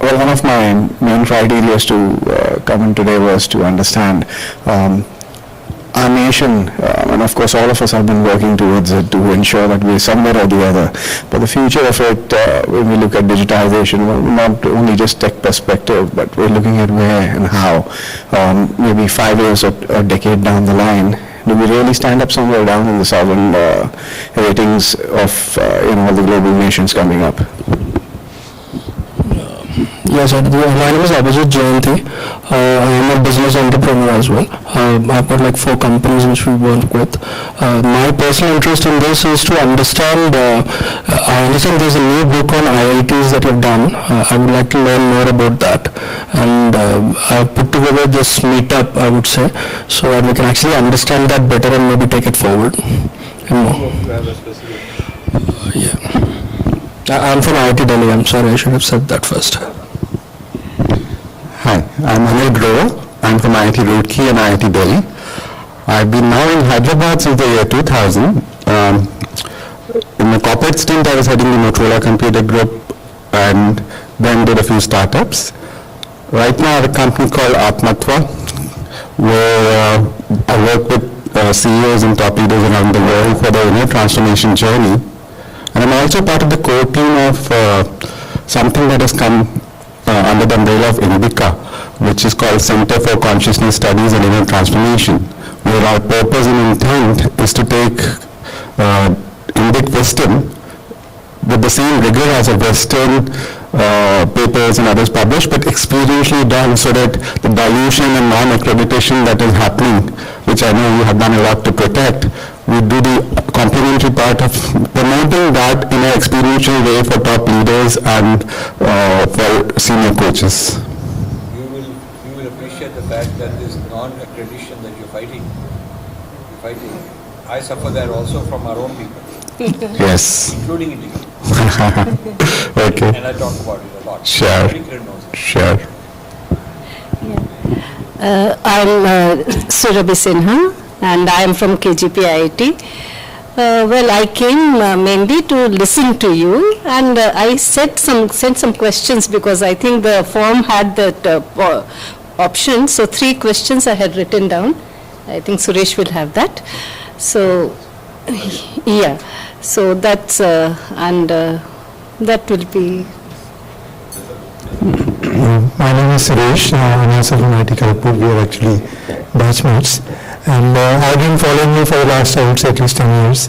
Well, one of my main criteria to come in today was to understand our nation, and of course all of us have been working towards it to ensure that we're somewhere or the other. But the future of it, when we look at digitization, well, not only just tech perspective, but we're looking at where and how, maybe 5 years or a decade down the line, do we really stand up somewhere down in the southern ratings of all the global nations coming up? Yes, my name is Abhijit Jayanti. I am a business entrepreneur as well. I've got like 4 companies which we work with. My personal interest in this is to understand, I understand there's a new book on IITs that you've done. I would like to learn more about that. And I've put together this meetup, I would say, so that we can actually understand that better and maybe take it forward. Yeah. I'm from IIT Delhi. I'm sorry, I should have said that first. Hi, I'm Anil Grover. I'm from IIT Roorkee and IIT Delhi. I've been now in Hyderabad since the year 2000. In my corporate stint, I was heading the Motorola Computer Group and then did a few startups. Right now I have a company called Atmatva, where I work with CEOs and top leaders around the world for their transformation journey. And I'm also part of the core team of something that has come under the umbrella of INBICA, which is called Center for Consciousness Studies and Inner Transformation, where our purpose and intent is to take Indic wisdom with the same rigor as a Western papers and others published, but experientially done so that the dilution and non-accreditation that is happening, which I know you have done a lot to protect, we do the complementary part of promoting that in an experiential way for top leaders and for senior coaches. You will appreciate the fact that this non-accreditation that you're fighting, I suffer that also from our own people. Yes. Including India. Okay. And I talk about it a lot. Sure. Sure. I'm Surabhi Sinha, and I am from KGP IIT. Well, I came mainly to listen to you, and I sent some questions because I think the form had that option. So 3 questions I had written down. I think Suresh will have that. So, yeah. So that's and that will be. My name is Suresh. I'm also from IIT Kharagpur. We are actually batchmates, and I've been following you for the last, I would say, at least 10 years.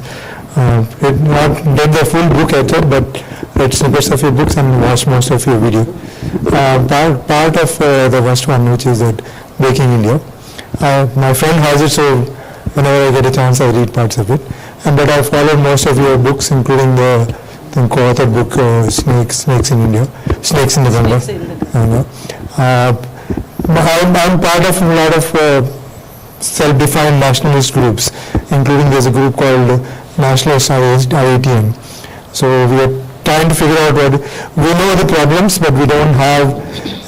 Not read the full book at all, but read snippets of your books and watched most of your video. Part of the first one, which is that Breaking India. My friend has it, so whenever I get a chance, I read parts of it. But I followed most of your books, including the co-authored book Snakes in India, Snakes in the Jungle. I'm part of a lot of self-defined nationalist groups, including there's a group called Nationalist IITian. So we are trying to figure out we know the problems, but we don't have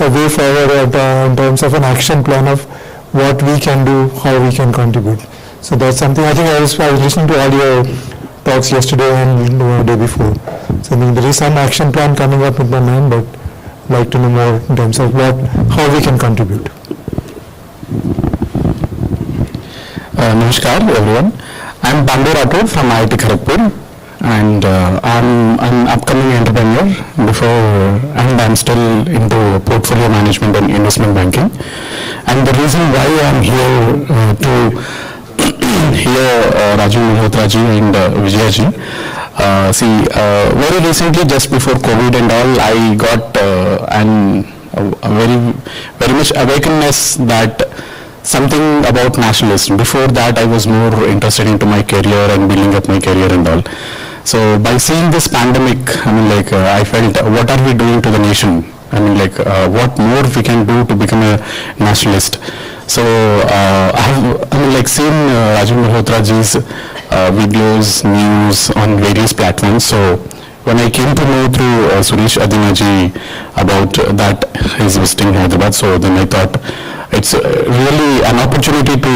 a way forward in terms of an action plan of what we can do, how we can contribute. So that's something I think I was listening to all your talks yesterday and the day before. So I think there is some action plan coming up in my mind, but I'd like to know more in terms of how we can contribute. Namaskar everyone. I'm Bandu Rathod from IIT Kharagpur, and I'm an upcoming entrepreneur and I'm still into portfolio management and investment banking. And the reason why I'm here to hear Rajiv Malhotra ji and Vijaya ji. Very recently, just before COVID and all, I got a very much awakeness that something about nationalism. Before that, I was more interested into my career and building up my career and all. So by seeing this pandemic, I felt, what are we doing to the nation? What more we can do to become a nationalist? So I have seen Rajiv Malhotra ji's videos, news on various platforms. So when I came to know through Suresh Adina ji about that he's visiting Hyderabad, so then I thought it's really an opportunity to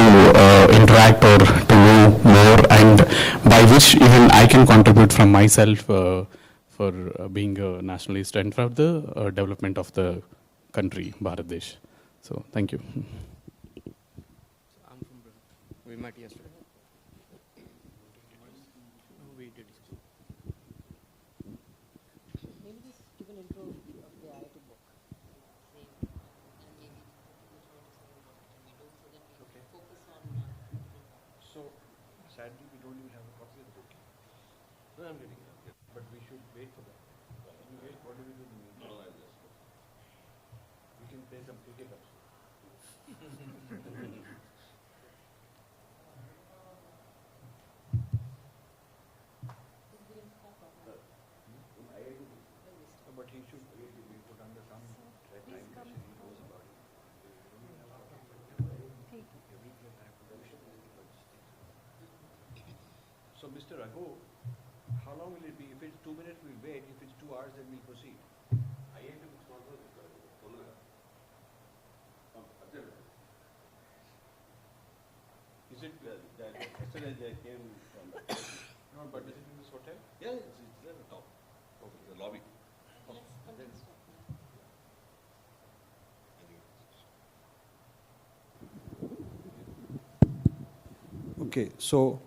interact or to know more, and by which even I can contribute from myself for for being a nationalist and for the development of the country, Bharat Desh. So, thank you. I'm from Brazil. We met yesterday. We did. Maybe just give an intro of the IIT book. So, sadly, we don't even have a copy of the book. No, I'm getting it. But we should wait for that. Can you wait? What do we do in the meantime? No, I'll just. We can play some cricket also. But he should be put under some time machine. He knows about it. So, Mr. Raghu, how long will it be? If it's 2 minutes, we'll wait. If it's 2 hours, then we'll proceed. Is it that yesterday they came from? No, but is it in this hotel? Yeah, it's at the top of the lobby. Okay, so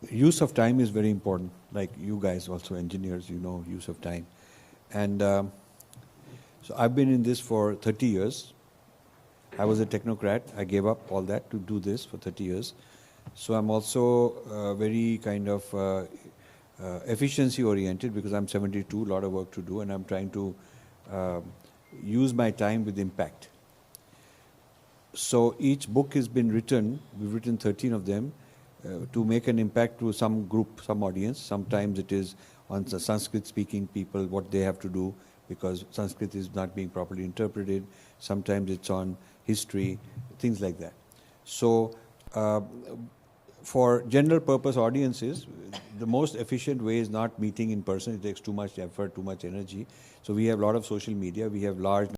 use of time is very important. Like you guys, also engineers, you know use of time. And so I've been in this for 30 years. I was a technocrat. I gave up all that to do this for 30 years. So I'm also very kind of efficiency oriented because I'm 72, a lot of work to do, and I'm trying to use my time with impact. So each book has been written, we've written 13 of them, to make an impact to some group, some audience. Sometimes it is on the Sanskrit speaking people, what they have to do because Sanskrit is not being properly interpreted. Sometimes it's on history, things like that. So for general purpose audiences, the most efficient way is not meeting in person. It takes too much effort, too much energy. So we have a lot of social media. We have large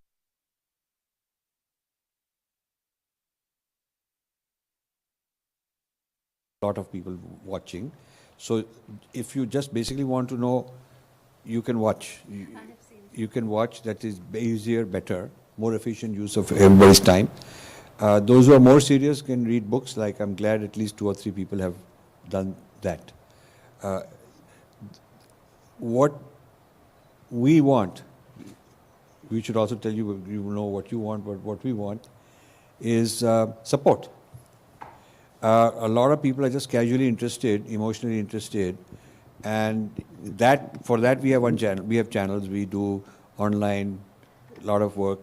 lot of people watching. So if you just basically want to know, you can watch. You can watch. That is easier, better, more efficient use of everybody's time. Those who are more serious can read books. Like I'm glad at least 2 or 3 people have done that. What we want, we should also tell you, you know what you want, but what we want is support. A lot of people are just casually interested, emotionally interested, and for that we have one channel. We have channels. We do online, a lot of work,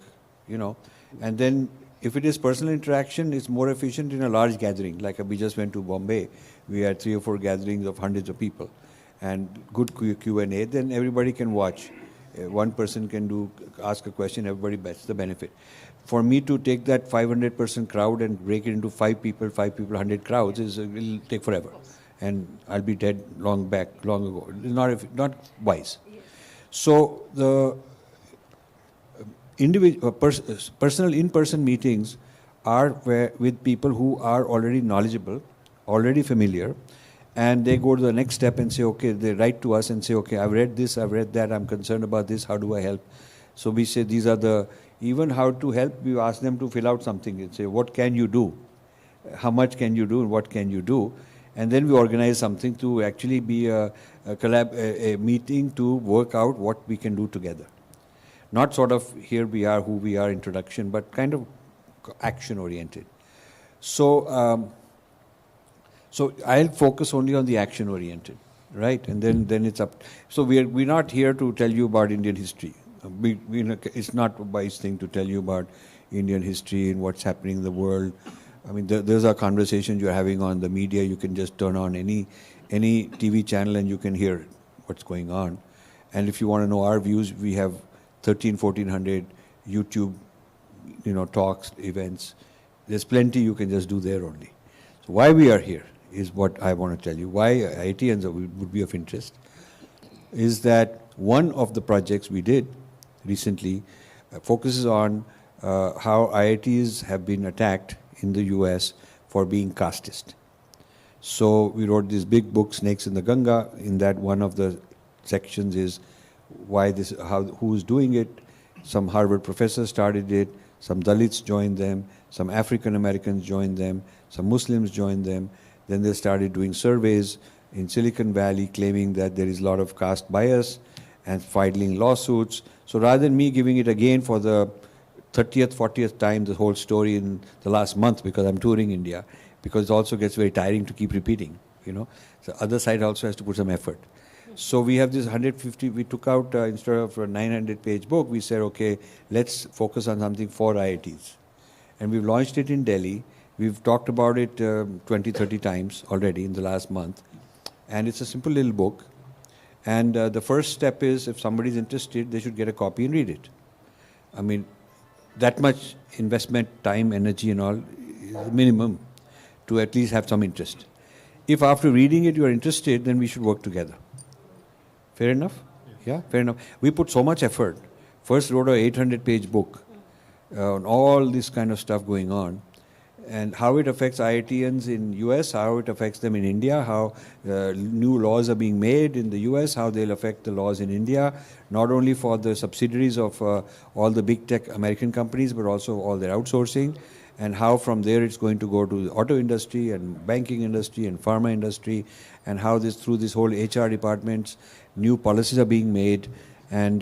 you know. And then if it is personal interaction, it's more efficient in a large gathering. Like we just went to Bombay, we had 3 or 4 gatherings of hundreds of people, and good Q&A. Then everybody can watch. One person can ask a question. Everybody gets the benefit. For me to take that 500-person crowd and break it into 5 people, 100 crowds, will take forever. And I'll be dead long ago. It's not wise. So the personal in-person meetings are with people who are already knowledgeable, already familiar, and they go to the next step and say, okay, they write to us and say, okay, I've read this, I've read that, I'm concerned about this, how do I help? So we say these are even how to help, we ask them to fill out something and say, what can you do? How much can you do and what can you do? And then we organize something to actually be a meeting to work out what we can do together. Not sort of here we are, who we are introduction, but kind of action oriented. So, so I'll focus only on the action oriented, right? And then it's up. So we're not here to tell you about Indian history. It's not a wise thing to tell you about Indian history and what's happening in the world. I mean, there's a conversation you're having on the media. You can just turn on any TV channel and you can hear what's going on. And if you want to know our views, we have 1,400 YouTube, talks, events. There's plenty you can just do there only. So why we are here is what I want to tell you. Why IITians would be of interest is that one of the projects we did recently focuses on how IITs have been attacked in the US for being casteist. So we wrote this big book, Snakes in the Ganga. In that, one of the sections is why this, how, who's doing it. Some Harvard professors started it. Some Dalits joined them. Some African Americans joined them. Some Muslims joined them. Then they started doing surveys in Silicon Valley, claiming that there is a lot of caste bias and filing lawsuits. So rather than me giving it again for the 30th, 40th time, the whole story in the last month, because I'm touring India, because it also gets very tiring to keep repeating, you know. The other side also has to put some effort. So we have this 150, we took out, instead of a 900-page book, we said, okay, let's focus on something for IITs. And we've launched it in Delhi. We've talked about it 20, 30 times already in the last month. And it's a simple little book. And the first step is, if somebody's interested, they should get a copy and read it. I mean, that much investment, time, energy and all is the minimum to at least have some interest. If after reading it you are interested, then we should work together. Fair enough? Yeah, fair enough. We put so much effort. First wrote a 800-page book on all this kind of stuff going on, and how it affects IITians in US, how it affects them in India, how new laws are being made in the US, how they'll affect the laws in India, not only for the subsidiaries of all the big tech American companies, but also all their outsourcing, and how from there it's going to go to the auto industry and banking industry and pharma industry, and how this, through this whole HR departments, new policies are being made, and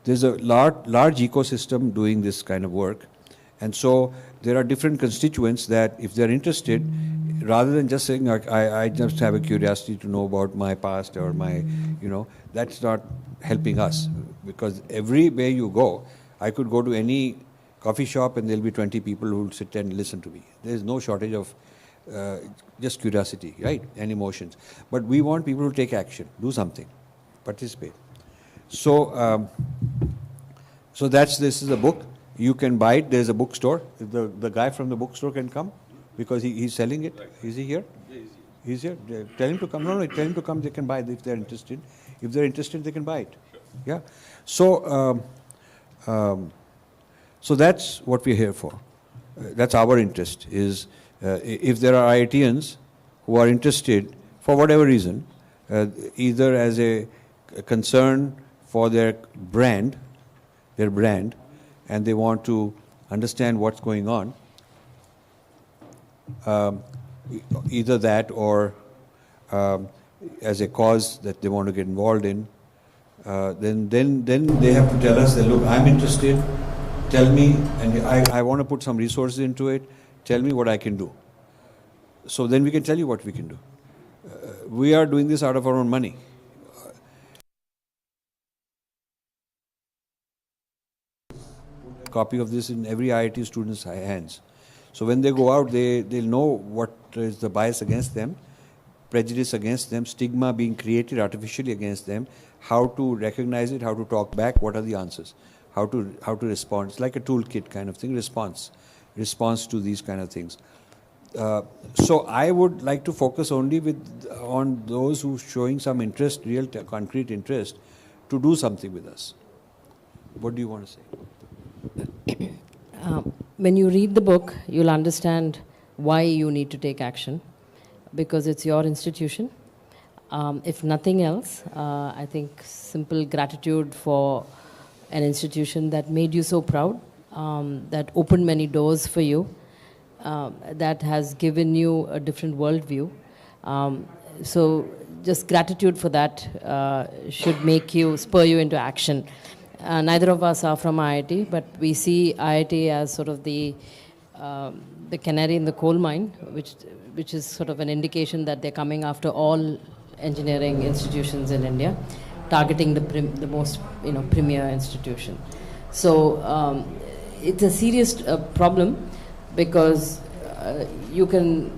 there's a large ecosystem doing this kind of work. And so there are different constituents that, if they're interested, rather than just saying, I just have a curiosity to know about my past or my, you know, that's not helping us. Because everywhere you go, I could go to any coffee shop and there'll be 20 people who will sit and listen to me. There's no shortage of just curiosity, right, and emotions. But we want people to take action, do something, participate. So, so this is a book. You can buy it. There's a bookstore. The guy from the bookstore can come because he's selling it. Is he here? Yeah, he's here. Tell him to come. No, tell him to come. They can buy it if they're interested. If they're interested, they can buy it. Yeah. So, so that's what we're here for. That's our interest. Is if there are IITians who are interested for whatever reason, either as a concern for their brand, and they want to understand what's going on, either that or as a cause that they want to get involved in, then they have to tell us that, look, I'm interested, tell me, and I want to put some resources into it, tell me what I can do. So then we can tell you what we can do. We are doing this out of our own money. Copy of this in every IIT student's hands. So when they go out, they'll know what is the bias against them, prejudice against them, stigma being created artificially against them, how to recognize it, how to talk back, what are the answers, how to respond. It's like a toolkit kind of thing, response to these kind of things. So I would like to focus only on those who are showing some interest, real concrete interest, to do something with us. What do you want to say? When you read the book, you'll understand why you need to take action, because it's your institution. If nothing else, I think simple gratitude for an institution that made you so proud, that opened many doors for you, that has given you a different worldview. So just gratitude for that should spur you into action. Neither of us are from IIT, but we see IIT as sort of the canary in the coal mine, which is sort of an indication that they're coming after all engineering institutions in India, targeting the most premier institution. So it's a serious problem, because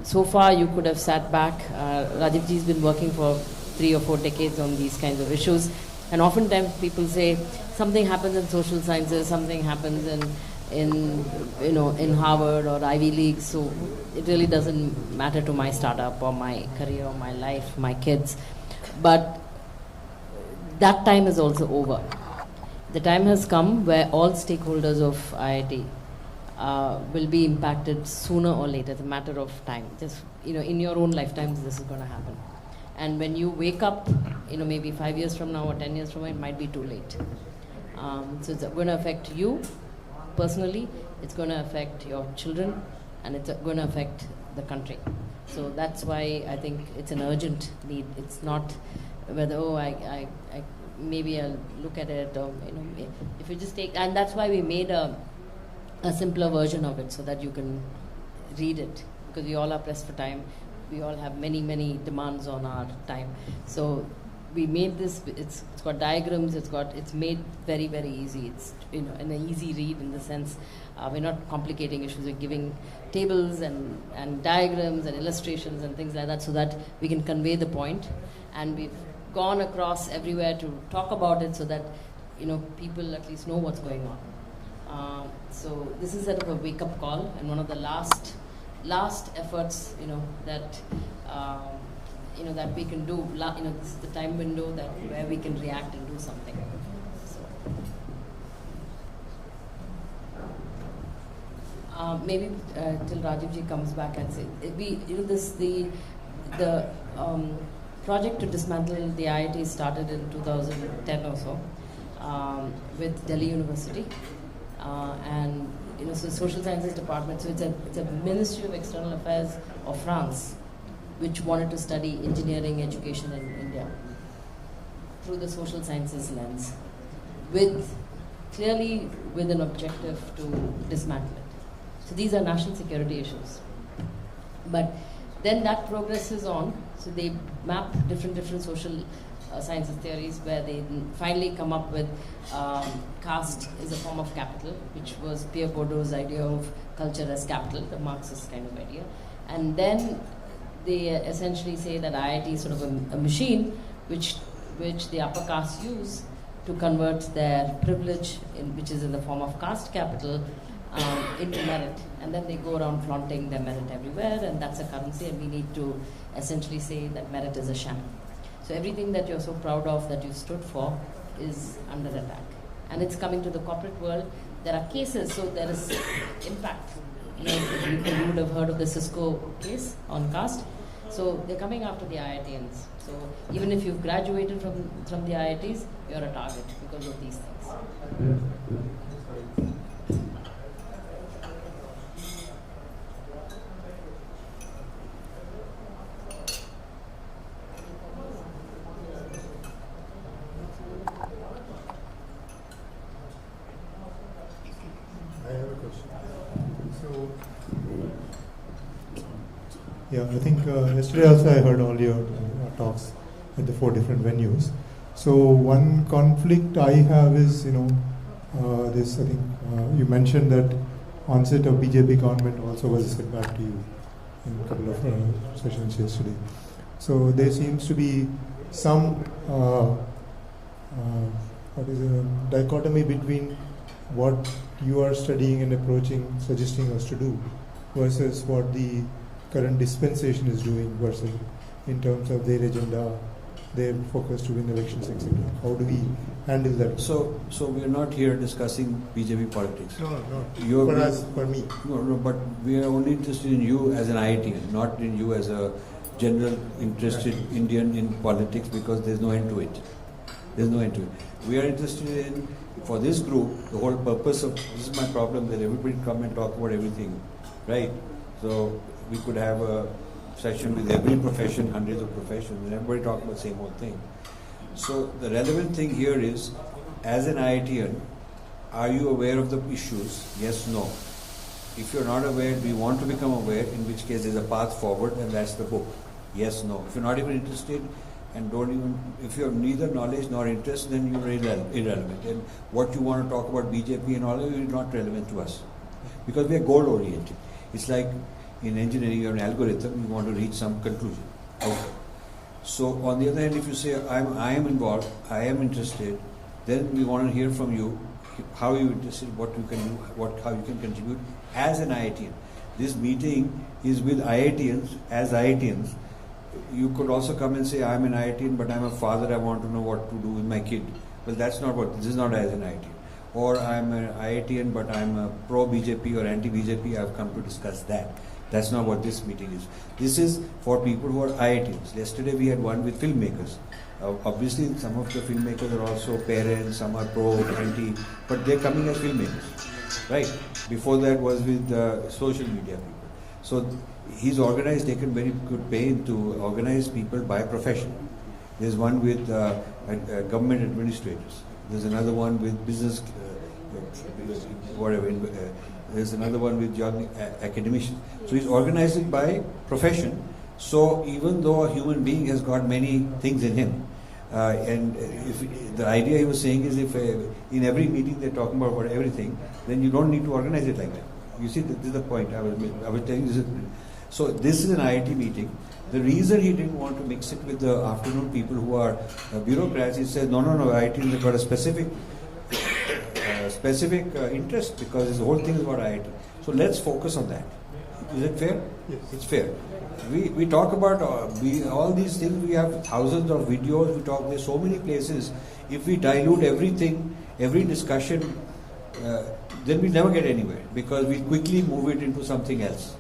so far you could have sat back. Rajivji's been working for 3 or 4 decades on these kinds of issues. And oftentimes people say something happens in social sciences, something happens in Harvard or Ivy League, so it really doesn't matter to my startup or my career or my life, my kids. But that time is also over. The time has come where all stakeholders of IIT will be impacted sooner or later. It's a matter of time. Just in your own lifetimes this is going to happen. And when you wake up, maybe 5 years from now or 10 years from now, it might be too late. So it's going to affect you personally, it's going to affect your children, and it's going to affect the country. So that's why I think it's an urgent need. It's not whether, I maybe I'll look at it, or, if you just take, and that's why we made a simpler version of it so that you can read it, because we all are pressed for time. We all have many, many demands on our time. So we made this, it's got diagrams, it's made very, very easy. It's, an easy read in the sense, we're not complicating issues, we're giving tables and diagrams and illustrations and things like that so that we can convey the point. And we've gone across everywhere to talk about it so that, people at least know what's going on. So this is sort of a wake-up call, and one of the last efforts, that that we can do. This is the time window where we can react and do something. So, maybe till Rajivji comes back and say, the project to dismantle the IIT started in 2010 or so with Delhi University, and so social sciences department. So it's a Ministry of External Affairs of France, which wanted to study engineering education in India through the social sciences lens, clearly with an objective to dismantle it. So these are national security issues. But then that progresses on, so they map different social sciences theories, where they finally come up with caste is a form of capital, which was Pierre Bourdieu's idea of culture as capital, the Marxist kind of idea. And then they essentially say that IIT is sort of a machine which the upper caste use to convert their privilege, which is in the form of caste capital, into merit. And then they go around flaunting their merit everywhere, and that's a currency, and we need to essentially say that merit is a sham. So everything that you're so proud of, that you stood for, is under attack. And it's coming to the corporate world. There are cases, so there is impact. You would have heard of the Cisco case on caste. So they're coming after the IITians. So even if you've graduated from the IITs, you're a target because of these things. Yeah, I think yesterday also I heard all your talks at the 4 different venues. So one conflict I have is, this, I think you mentioned that onset of BJP government also was a setback to you in a couple of sessions yesterday. So there seems to be some dichotomy between what you are studying and approaching, suggesting us to do, versus what the current dispensation is doing, versus in terms of their agenda, their focus to win elections, etc. How do we handle that? So we are not here discussing BJP politics. No. For me. No, but we are only interested in you as an IITian, not in you as a general interested Indian in politics, because there's no end to it. There's no end to it. We are interested in, for this group, the whole purpose of, this is my problem, that everybody come and talk about everything, right? So we could have a session with every profession, hundreds of professions, and everybody talk about the same old thing. So the relevant thing here is, as an IITian, are you aware of the issues? Yes, no. If you're not aware, do you want to become aware? In which case there's a path forward, and that's the book. Yes, no. If you're not even interested, and if you have neither knowledge nor interest, then you're irrelevant. And what you want to talk about BJP and all of it is not relevant to us, because we are goal oriented. It's like in engineering, you have an algorithm, you want to reach some conclusion. Okay. So on the other hand, if you say, I am involved, I am interested, then we want to hear from you, how you interested, what you can do, how you can contribute as an IITian. This meeting is with IITians, as IITians. You could also come and say, I'm an IITian, but I'm a father, I want to know what to do with my kid. Well, that's not what, this is not as an IITian. Or I'm an IITian, but I'm a pro-BJP or anti-BJP, I've come to discuss that. That's not what this meeting is. This is for people who are IITians. Yesterday we had one with filmmakers. Obviously, some of the filmmakers are also parents, some are pro, anti, but they're coming as filmmakers, right? Before that was with social media people. So he's organized, taken very good pain to organize people by profession. There's one with government administrators. There's another one with business, whatever. There's another one with young academicians. So he's organized it by profession. So even though a human being has got many things in him, and if the idea he was saying is if in every meeting they're talking about everything, then you don't need to organize it like that. You see, this is the point I was telling you. So this is an IIT meeting. The reason he didn't want to mix it with the afternoon people who are bureaucrats, he said, no, IIT has got a specific interest because this whole thing is about IIT. So let's focus on that. Is it fair? Yes. It's fair. We talk about all these things. We have thousands of videos. We talk. There's so many places. If we dilute everything, every discussion, then we never get anywhere because we quickly move it into something else.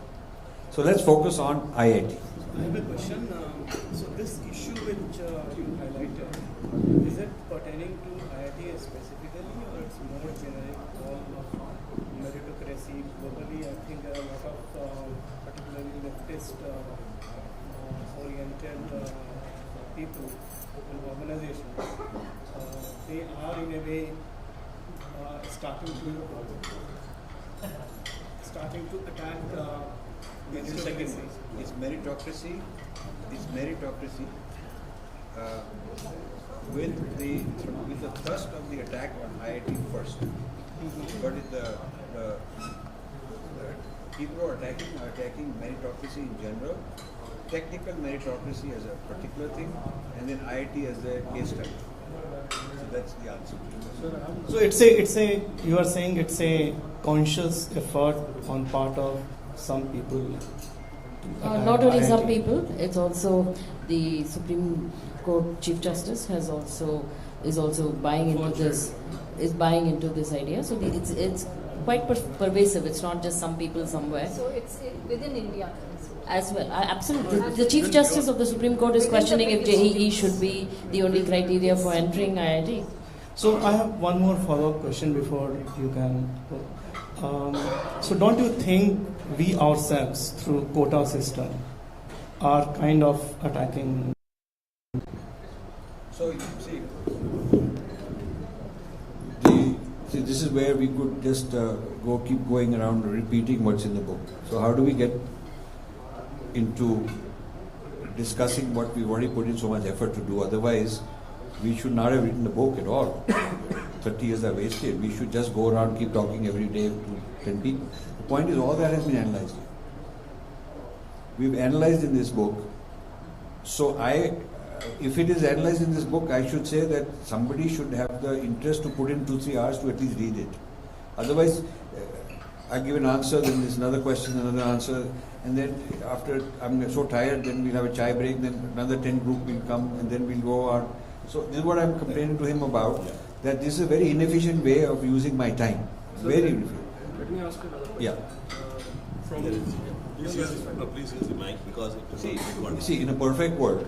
So let's focus on IIT. I have a question. So this issue which you highlighted, is it pertaining to IIT specifically or it's more generic, all of meritocracy globally? I think there are a lot of particularly leftist oriented people and organizations. They are in a way starting to attack meritocracy. It's meritocracy with the thrust of the attack on IIT first. But the people who are attacking meritocracy in general, technical meritocracy as a particular thing, and then IIT as a case study. So that's the answer. So it's a you are saying it's a conscious effort on part of some people. Not only some people, it's also the Supreme Court Chief Justice is also buying into this. Is buying into this idea. So it's quite pervasive. It's not just some people somewhere. So it's within India as well. Absolutely. The Chief Justice of the Supreme Court is questioning if JEE should be the only criteria for entering IIT. So I have one more follow-up question before you can go. So don't you think we ourselves, through quota system, are kind of attacking? So you see, this is where we could just keep going around repeating what's in the book. So how do we get into discussing what we've already put in so much effort to do? Otherwise, we should not have written the book at all. 30 years are wasted. We should just go around, keep talking every day to 10 people. The point is, all that has been analyzed. We've analyzed in this book. So if it is analyzed in this book, I should say that somebody should have the interest to put in 2-3 hours to at least read it. Otherwise, I give an answer, then there's another question, another answer, and then after I'm so tired, then we'll have a chai break, then another 10 group will come, and then we'll go on. So this is what I'm complaining to him about, that this is a very inefficient way of using my time. So very inefficient. Let me ask you another question. Yeah. Please use the mic because it See, in a perfect world,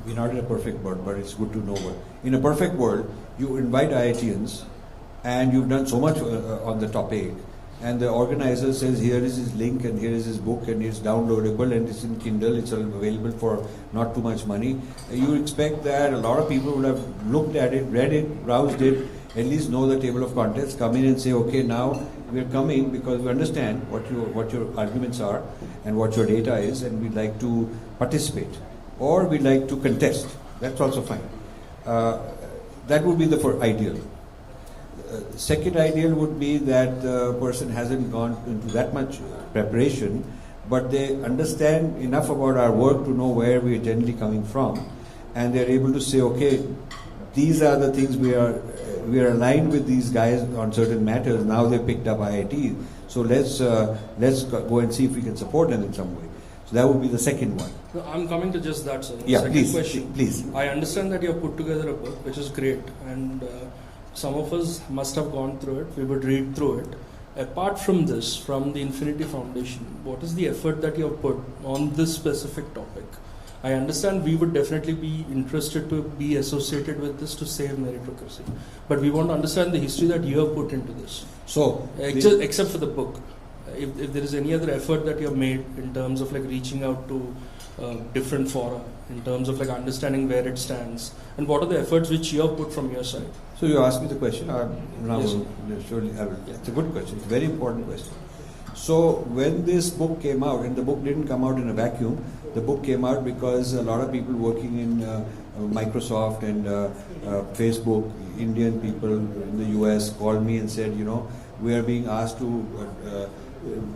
we're not in a perfect world, but it's good to know what. In a perfect world, you invite IITians, and you've done so much on the topic, and the organizer says, here is his link, and here is his book, and it's downloadable, and it's in Kindle, it's available for not too much money. You expect that a lot of people would have looked at it, read it, browsed it, at least know the table of contents, come in and say, okay, now we're coming because we understand what your arguments are and what your data is, and we'd like to participate. Or we'd like to contest. That's also fine. That would be the ideal. Second ideal would be that the person hasn't gone into that much preparation, but they understand enough about our work to know where we are generally coming from, and they're able to say, okay, these are the things we are aligned with these guys on certain matters. Now they picked up IIT, so let's go and see if we can support them in some way. So that would be the second one. No, I'm coming to just that, sir. Yeah, Second question. Please. I understand that you have put together a book, which is great, and some of us must have gone through it. We would read through it. apart from this, from the Infinity Foundation, what is the effort that you have put on this specific topic? I understand we would definitely be interested to be associated with this to save meritocracy, but we want to understand the history that you have put into this. So, except for the book, if there is any other effort that you have made in terms of like reaching out to different fora, in terms of like understanding where it stands, and what are the efforts which you have put from your side? So you asked me the question. Yes. Surely I will. It's a good question. It's a very important question. So when this book came out, and the book didn't come out in a vacuum, the book came out because a lot of people working in Microsoft and Facebook, Indian people in the US called me and said, you know, we are being asked to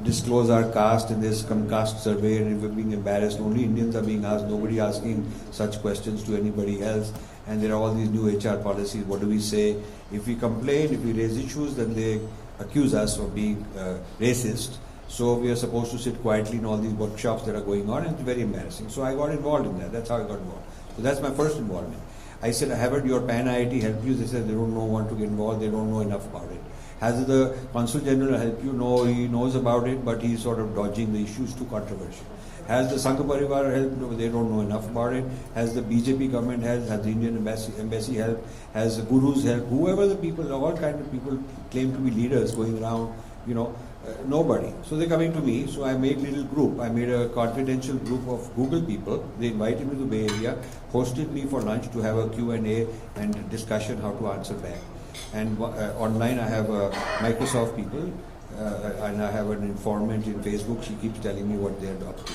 disclose our caste in this caste survey, and we're being embarrassed. Only Indians are being asked, nobody asking such questions to anybody else. And there are all these new HR policies. What do we say? If we complain, if we raise issues, then they accuse us of being racist. So we are supposed to sit quietly in all these workshops that are going on, and it's very embarrassing. So I got involved in that. That's how I got involved. So that's my first involvement. I said, haven't your PAN IIT helped you? They said they don't know want to get involved. They don't know enough about it. Has the Consul General helped you? No, he knows about it, but he's sort of dodging the issues, too controversial. Has the Sangha Parivar helped? No, they don't know enough about it. Has the BJP government helped? Has the Indian embassy helped? Has the gurus helped? Whoever the people, all kinds of people claim to be leaders going around, you know, nobody. So they're coming to me. So I made a little group. I made a confidential group of Google people. They invited me to the Bay Area, hosted me for lunch to have a Q&A and discussion how to answer back. And online I have Microsoft people, and I have an informant in Facebook. She keeps telling me what they're up to.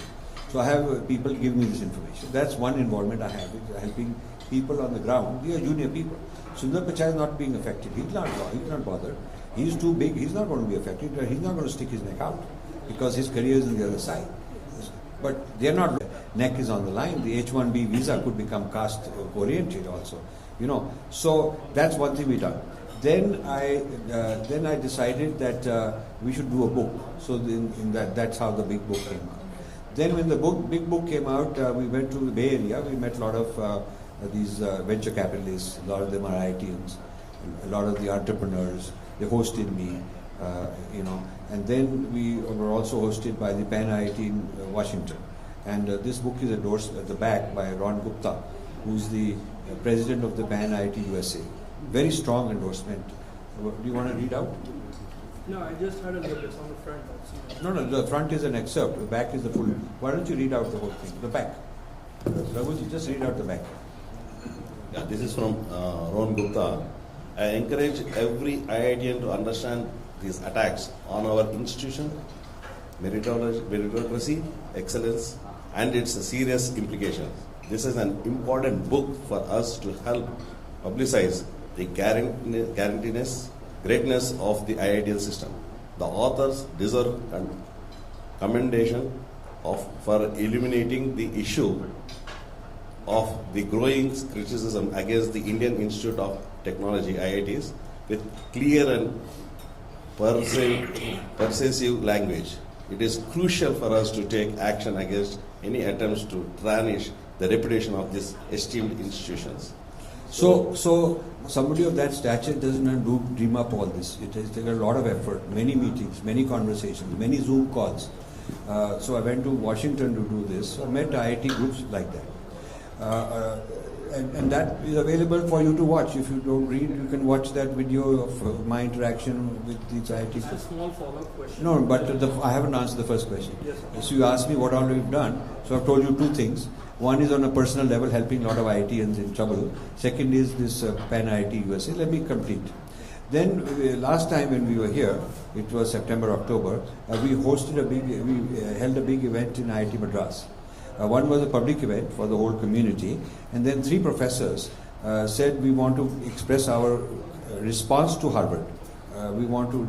So I have people give me this information. That's one involvement I have, is helping people on the ground. We are junior people. Sundar Pichai is not being affected. He's not bothered. He's too big. He's not going to be affected. He's not going to stick his neck out because his career is on the other side. But they're not. Neck is on the line. The H-1B visa could become caste oriented also. You know. So that's one thing we done. Then I decided that we should do a book. So that's how the big book came out. Then when the big book came out, we went to the Bay Area. We met a lot of these venture capitalists. A lot of them are IITians. A lot of the entrepreneurs. They hosted me, you know. And then we were also hosted by the PAN IIT in Washington. And this book is endorsed at the back by Ron Gupta, who's the president of the PAN IIT USA. Very strong endorsement. Do you want to read out? No, I just had a look. It's on the front. No, the front is an excerpt. The back is the full. Why don't you read out the whole thing? The back. Raghuji, just read out the back. Yeah, this is from Ron Gupta. I encourage every IITian to understand these attacks on our institution, meritocracy, excellence, and its serious implications. This is an important book for us to help publicize the greatness of the IITian system. The authors deserve commendation for illuminating the issue of the growing criticism against the Indian Institute of Technology, IITs, with clear and persuasive language. It is crucial for us to take action against any attempts to tarnish the reputation of these esteemed institutions. So somebody of that stature doesn't dream up all this. It has taken a lot of effort, many meetings, many conversations, many Zoom calls. So I went to Washington to do this. So I met IIT groups like that. And that is available for you to watch. If you don't read, you can watch that video of my interaction with these IIT groups. A small follow-up question. No, but I haven't answered the first question. Yes, sir. So you asked me what all we've done. So I've told you two things. One is on a personal level, helping a lot of IITians in trouble. Second is this PAN IIT USA. Let me complete. Then last time when we were here, it was September, October, we held a big event in IIT Madras. One was a public event for the whole community, and then 3 professors said we want to express our response to Harvard. We want to,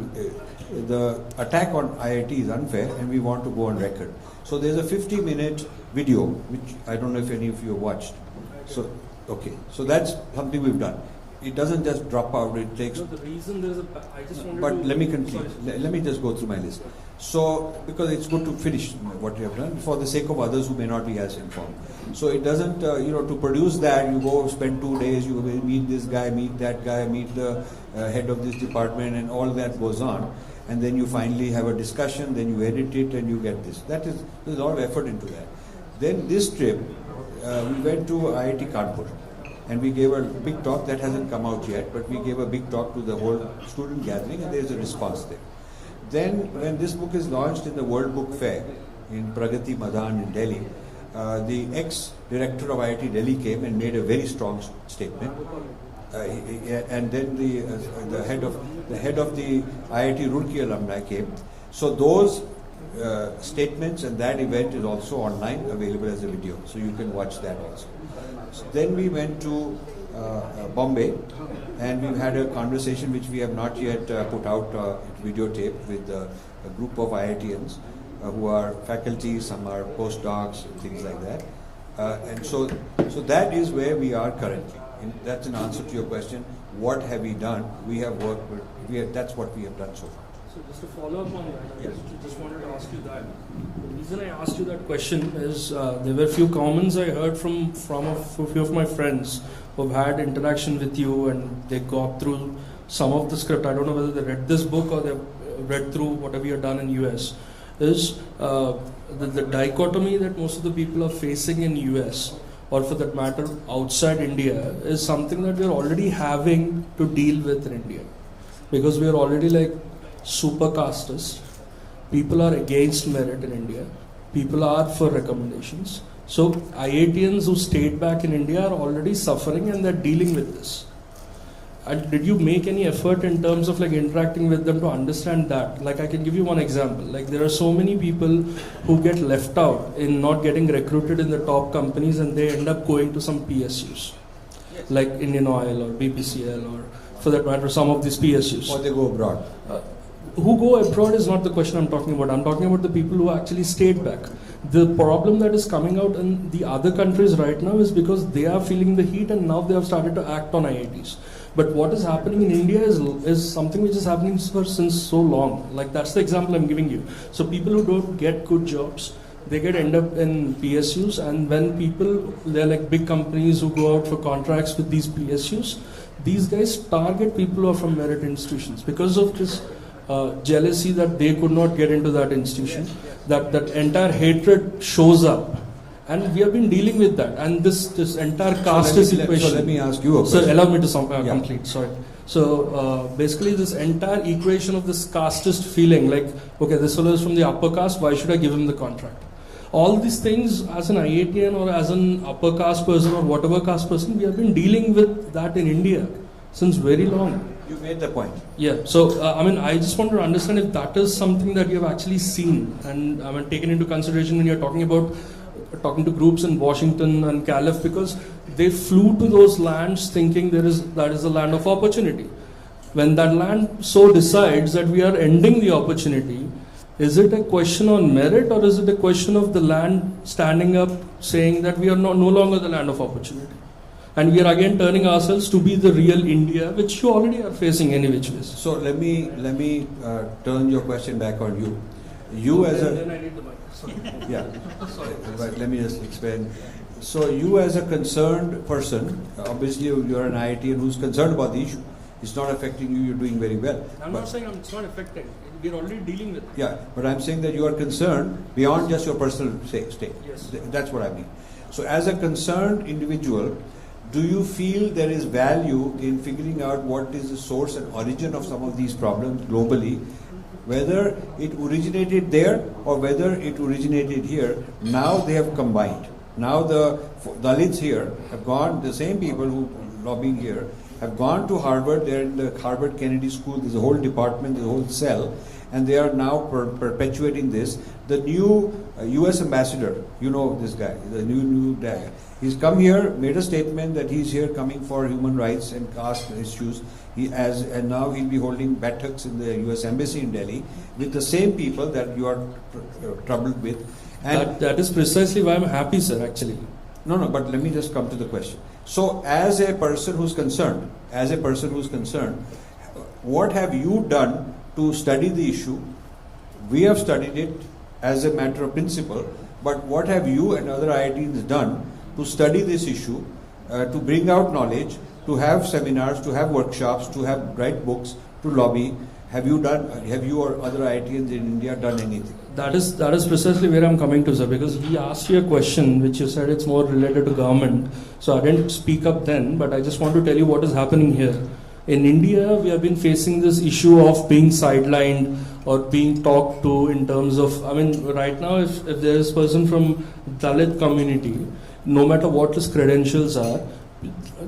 the attack on IIT is unfair, and we want to go on record. So there's a 50-minute video, which I don't know if any of you have watched. So, okay, so that's something we've done. It doesn't just drop out, it takes... No, the reason there's a... I just wanted but to... let me complete. Let me just go through my list. So, because it's good to finish what you have done for the sake of others who may not be as informed. So it doesn't, to produce that, you go spend 2 days, you meet this guy, meet that guy, meet the head of this department, and all that goes on. and then you finally have a discussion, then you edit it and you get this. There's a lot of effort into that. Then this trip, we went to IIT Kanpur, and we gave a big talk that hasn't come out yet, but we gave a big talk to the whole student gathering, and there's a response there. Then when this book is launched in the World Book Fair in Pragati Madan in Delhi, the ex-director of IIT Delhi came and made a very strong statement. And then the head of the IIT Roorkee alumni came. So those statements and that event is also online, available as a video, so you can watch that also. So then we went to Bombay, and we've had a conversation which we have not yet put out videotape with a group of IITians who are faculty, some are postdocs, and things like that. And so that is where we are currently. And that's an answer to your question. What have we done? We have worked with, that's what we have done so far. So just to follow up on that, yes. I just wanted to ask you that. The reason I asked you that question is there were a few comments I heard from a few of my friends who've had interaction with you, and they got through some of the script. I don't know whether they read this book or they've read through whatever you've done in US. Is the dichotomy that most of the people are facing in US, or for that matter outside India, is something that we're already having to deal with in India, because we're already like super casteist. People are against merit in India. People are for recommendations. So IITians who stayed back in India are already suffering, and they're dealing with this. And did you make any effort in terms of like interacting with them to understand that? Like, I can give you one example. Like, there are so many people who get left out in not getting recruited in the top companies, and they end up going to some PSUs, like Indian Oil or BPCL, or for that matter some of these PSUs. Or they go abroad. Who go abroad is not the question I'm talking about. I'm talking about the people who actually stayed back. The problem that is coming out in the other countries right now is because they are feeling the heat, and now they have started to act on IITs. But what is happening in India is something which is happening since so long. Like, that's the example I'm giving you. So people who don't get good jobs, they end up in PSUs, and when they're like big companies who go out for contracts with these PSUs, these guys target people who are from merit institutions because of this jealousy that they could not get into that institution. That entire hatred shows up. And we have been dealing with that, and this entire casteist equation. So let me ask you a question. Sir, allow me to complete. Sorry. So basically, this entire equation of this casteist feeling, like, okay, this fellow is from the upper caste, why should I give him the contract? All these things, as an IITian or as an upper caste person or whatever caste person, we have been dealing with that in India since very long. You made the point. Yeah. So I just want to understand if that is something that you have actually seen and taken into consideration when you're talking to groups in Washington and Calif, because they flew to those lands thinking that is a land of opportunity. When that land so decides that we are ending the opportunity, is it a question on merit, or is it a question of the land standing up saying that we are no longer the land of opportunity? And we are again turning ourselves to be the real India, which you already are facing any which ways. So let me turn your question back on you. You as then I need the mic. Yeah, but let me just explain. So you as a concerned person, obviously you're an IITian who's concerned about the issue. It's not affecting you, you're doing very well. I'm not saying it's not affecting. We're already dealing with it. Yeah, but I'm saying that you are concerned beyond just your personal state. Yes. That's what I mean. So as a concerned individual, do you feel there is value in figuring out what is the source and origin of some of these problems globally? Whether it originated there or whether it originated here, now they have combined. Now the Dalits here have gone, the same people who lobbying here, have gone to Harvard. They're in the Harvard Kennedy School. There's a whole department, there's a whole cell, and they are now perpetuating this. The new U.S. ambassador, you know this guy, the new guy. He's come here, made a statement that he's here coming for human rights and caste issues. And now he'll be holding baithaks in the U.S. Embassy in Delhi with the same people that you are troubled with. And that is precisely why I'm happy, sir, actually. No, but let me just come to the question. So as a person who's concerned, what have you done to study the issue? We have studied it as a matter of principle, but what have you and other IITians done to study this issue, to bring out knowledge, to have seminars, to have workshops, to write books, to lobby? Have you or other IITians in India done anything? That is precisely where I'm coming to, sir, because he asked you a question which you said it's more related to government. So I didn't speak up then, but I just want to tell you what is happening here. In India, we have been facing this issue of being sidelined or being talked to in terms of, I mean, right now, if there is a person from Dalit community, no matter what his credentials are,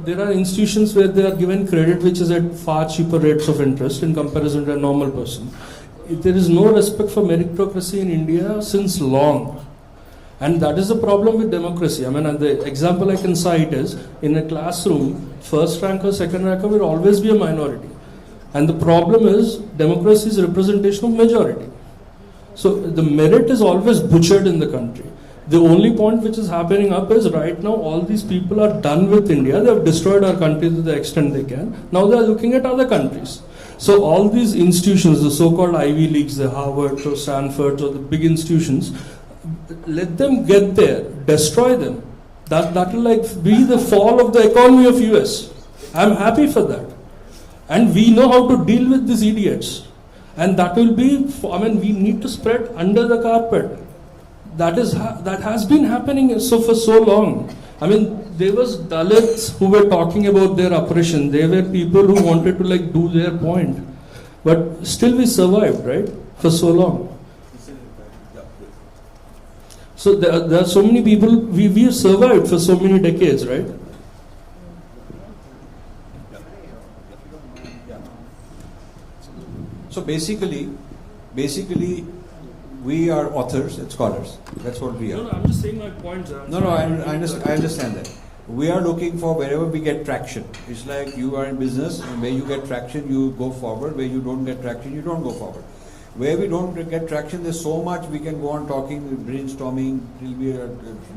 there are institutions where they are given credit which is at far cheaper rates of interest in comparison to a normal person. There is no respect for meritocracy in India since long. And that is the problem with democracy. I mean, and the example I can cite is, in a classroom, first ranker, second ranker will always be a minority. And the problem is, democracy is representation of majority. So the merit is always butchered in the country. The only point which is happening up is right now all these people are done with India. They have destroyed our country to the extent they can. Now they are looking at other countries. So all these institutions, the so-called Ivy Leagues, the Harvards or Stanfords or the big institutions, let them get there, destroy them. That will like be the fall of the economy of US. I'm happy for that. And we know how to deal with these idiots. And that will be, I mean, we need to spread under the carpet. That has been happening for so long. I mean, there was Dalits who were talking about their oppression. They were people who wanted to like do their point. But still we survived, right? For so long. So there are so many people, we have survived for so many decades, right? So basically, we are authors and scholars. That's what we are. No, I'm just saying my point. I understand that. We are looking for wherever we get traction. It's like you are in business, and where you get traction, you go forward. Where you don't get traction, you don't go forward. Where we don't get traction, there's so much we can go on talking, brainstorming till we are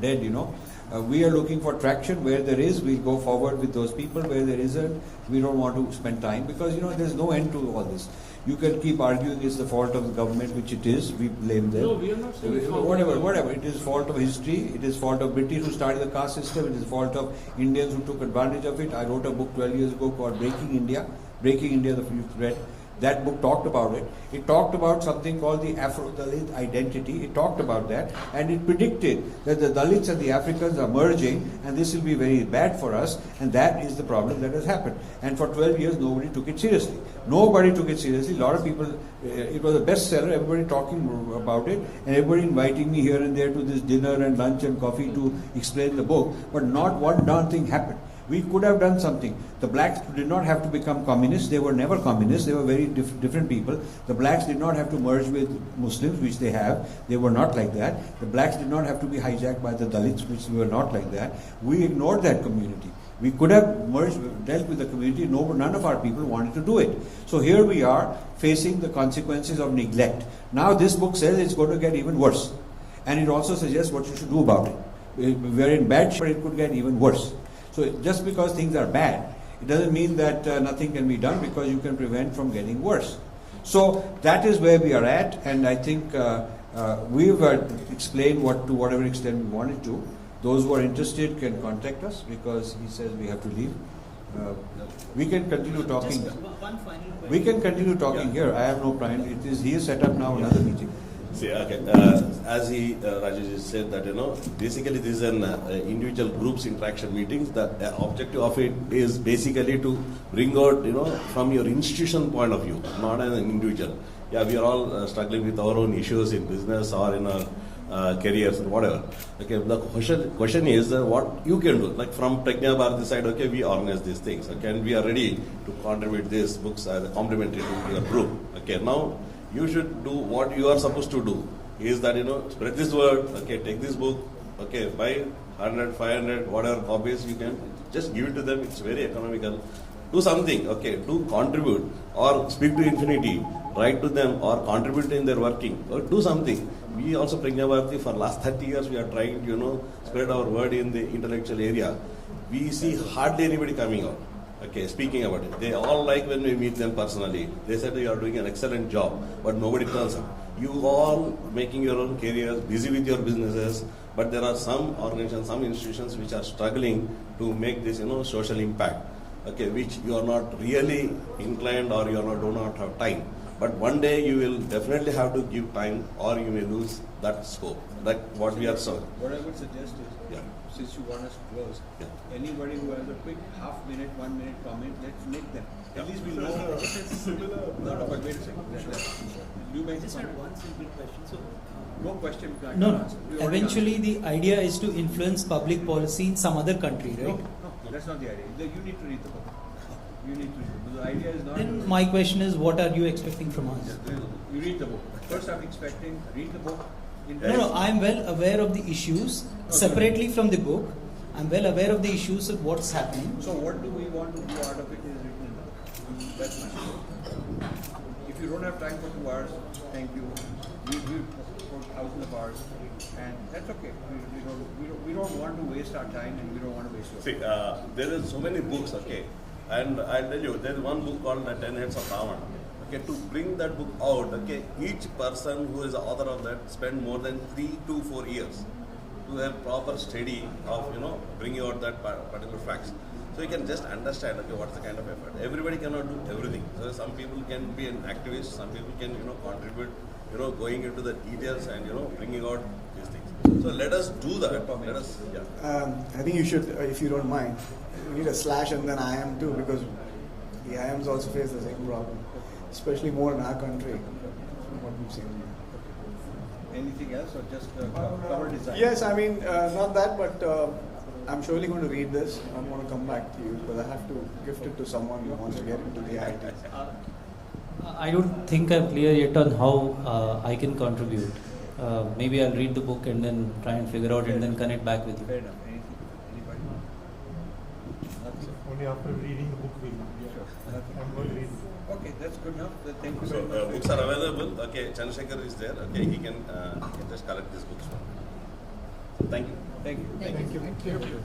dead, you know. We are looking for traction. Where there is, we'll go forward with those people. Where there isn't, we don't want to spend time because, you know, there's no end to all this. You can keep arguing it's the fault of the government, which it is. We blame them. No, we are not saying whatever. It is fault of history. It is fault of British who started the caste system. It is fault of Indians who took advantage of it. I wrote a book 12 years ago called Breaking India, the you've read. That book talked about it. It talked about something called the Afro-Dalit identity. It talked about that, and it predicted that the Dalits and the Africans are merging, and this will be very bad for us, and that is the problem that has happened. And for 12 years, nobody took it seriously. Nobody took it seriously. A lot of people, it was a bestseller, everybody talking about it, and everybody inviting me here and there to this dinner and lunch and coffee to explain the book, but not one darn thing happened. We could have done something. The blacks did not have to become communists. They were never communists. They were very different people. The blacks did not have to merge with Muslims, which they have. They were not like that. The blacks did not have to be hijacked by the Dalits, which were not like that. We ignored that community. We could have dealt with the community. None of our people wanted to do it. So here we are facing the consequences of neglect. Now this book says it's going to get even worse. And it also suggests what you should do about it. We're in bad shape, but it could get even worse. So just because things are bad, it doesn't mean that nothing can be done, because you can prevent from getting worse. So that is where we are at, and I think we've explained to whatever extent we wanted to. Those who are interested can contact us, because he says we have to leave. We can continue talking. We can continue talking here. I have no problem. He has set up now another meeting. See, okay. As Rajesh said that, basically this is an individual groups interaction meetings. The objective of it is basically to bring out, from your institution point of view, not as an individual. Yeah, we are all struggling with our own issues in business or in our careers or whatever. Okay, the question is what you can do. Like from Pragna Bharati side, okay, we organize these things. Okay, and we are ready to contribute these books as a complementary to your group. Okay, now you should do what you are supposed to do. Is that, spread this word, okay, take this book, okay, buy 100, 500, whatever copies you can, just give it to them. It's very economical. Do something, okay, do contribute or speak to infinity, write to them or contribute in their working or do something. We also, Pragna Bharati, for last 30 years, we are trying to, spread our word in the intellectual area. We see hardly anybody coming out. Okay, speaking about it. They all like when we meet them personally. They said you are doing an excellent job, but nobody turns up. You all making your own careers, busy with your businesses, but there are some organizations, some institutions which are struggling to make this, social impact. Okay, which you are not really inclined or do not have time. But one day you will definitely have to give time, or you may lose that scope. Like what we are saying. What I would suggest is, since you want us to close, anybody who has a quick half-minute, 1-minute comment, let's make them. At least we know. No, but wait a second. You may just had one simple question. So, no question. No. Eventually, the idea is to influence public policy in some other country, right? No, that's not the idea. You need to read the book. You need to read the book. The idea is not. Then my question is, what are you expecting from us? You read the book. First, I'm expecting read the book. No, I'm well aware of the issues separately from the book. I'm well aware of the issues of what's happening. So, what do we want to do out of it is written in the book. That's my story. If you don't have time for 2 hours, thank you. We for thousands of hours, and that's okay. We don't want to waste our time, and we don't want to waste your time. See, there is so many books, okay, and I'll tell you, there is one book called The 10 Heads of Ravan. Okay, to bring that book out, okay, each person who is the author of that spent more than 3 to 4 years to have proper study of, bringing out that particular facts. So you can just understand, okay, what's the kind of effort. Everybody cannot do everything. So some people can be an activist, some people can, contribute, going into the details and, bringing out these things. So let us do that. Let us, I think you should, if you don't mind, you need a slash and then IIM too, because the IIMs also face the same problem, especially more in our country, from what we've seen. Anything else, or just cover design? Yes, I mean, not that, but I'm surely going to read this. I'm going to come back to you, because I have to gift it to someone who wants to get into the IIT. I don't think I'm clear yet on how I can contribute. Maybe I'll read the book and then try and figure out and then connect back with you. Fair enough. Anybody? Only after reading the book we know. I'm going to read. Okay, that's good enough. Thank you so very much. books are available. Okay, Chandrasekhar is there. Okay, he can just collect these books. Thank you. Thank you. Thank you.